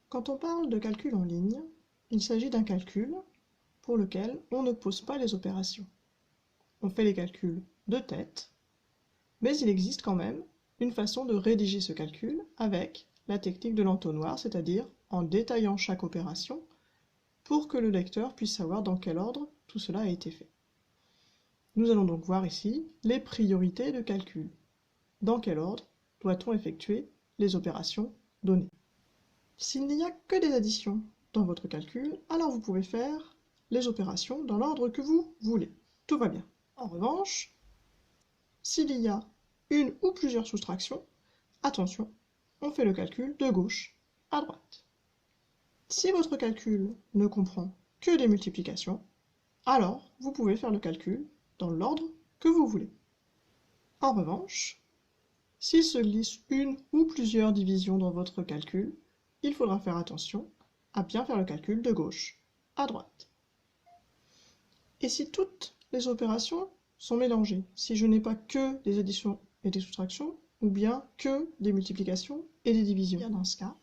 Quand on parle de calcul en ligne, il s'agit d'un calcul pour lequel on ne pose pas les opérations. On fait les calculs de tête, mais il existe quand même une façon de rédiger ce calcul avec la technique de l'entonnoir, c'est-à-dire en détaillant chaque opération pour que le lecteur puisse savoir dans quel ordre tout cela a été fait. Nous allons donc voir ici les priorités de calcul. Dans quel ordre doit-on effectuer les opérations données? S'il n'y a que des additions dans votre calcul, alors vous pouvez faire les opérations dans l'ordre que vous voulez. Tout va bien. En revanche, s'il y a une ou plusieurs soustractions, attention, on fait le calcul de gauche à droite. Si votre calcul ne comprend que des multiplications, alors vous pouvez faire le calcul dans l'ordre que vous voulez. En revanche, s'il se glisse une ou plusieurs divisions dans votre calcul, il faudra faire attention à bien faire le calcul de gauche à droite. Et si toutes les opérations sont mélangées, si je n'ai pas que des additions et des soustractions, ou bien que des multiplications et des divisions, dans ce cas,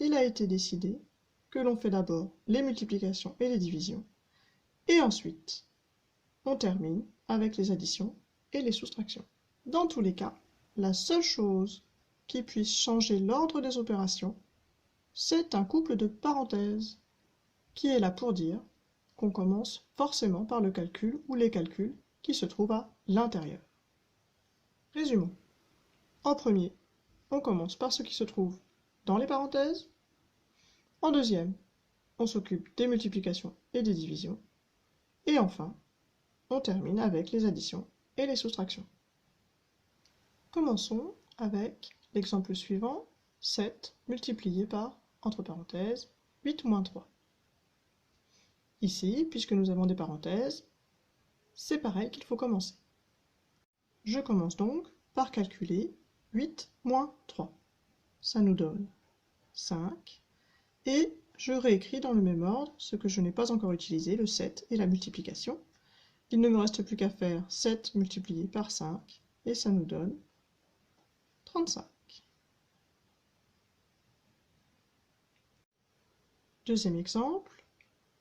il a été décidé que l'on fait d'abord les multiplications et les divisions, et ensuite on termine avec les additions et les soustractions. Dans tous les cas, la seule chose qui puisse changer l'ordre des opérations, c'est un couple de parenthèses qui est là pour dire qu'on commence forcément par le calcul ou les calculs qui se trouvent à l'intérieur. Résumons. En premier, on commence par ce qui se trouve dans les parenthèses. En deuxième, on s'occupe des multiplications et des divisions. Et enfin, on termine avec les additions et les soustractions. Commençons avec l'exemple suivant, 7 multiplié par, entre parenthèses, 8 moins 3. Ici, puisque nous avons des parenthèses, c'est pareil qu'il faut commencer. Je commence donc par calculer 8 moins 3. Ça nous donne 5. Et je réécris dans le même ordre ce que je n'ai pas encore utilisé, le 7 et la multiplication. Il ne me reste plus qu'à faire 7 multiplié par 5, et ça nous donne 35. Deuxième exemple,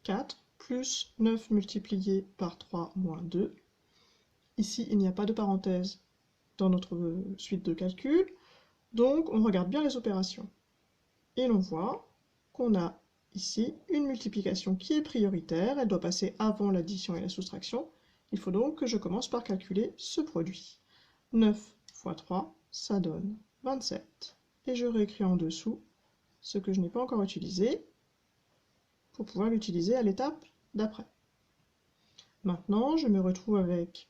4 plus 9 multiplié par 3 moins 2. Ici, il n'y a pas de parenthèse dans notre suite de calcul, donc on regarde bien les opérations. Et l'on voit qu'on a ici une multiplication qui est prioritaire, elle doit passer avant l'addition et la soustraction. Il faut donc que je commence par calculer ce produit. 9 fois 3, ça donne 27. Et je réécris en dessous ce que je n'ai pas encore utilisé pour pouvoir l'utiliser à l'étape d'après. Maintenant, je me retrouve avec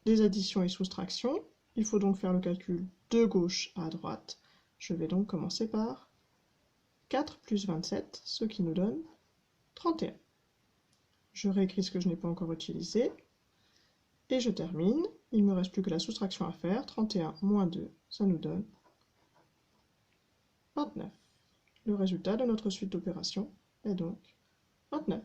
des additions et soustractions. Il faut donc faire le calcul de gauche à droite. Je vais donc commencer par 4 plus 27, ce qui nous donne 31. Je réécris ce que je n'ai pas encore utilisé. Et je termine. Il ne me reste plus que la soustraction à faire. 31 moins 2, ça nous donne 29. Le résultat de notre suite d'opérations est donc 29.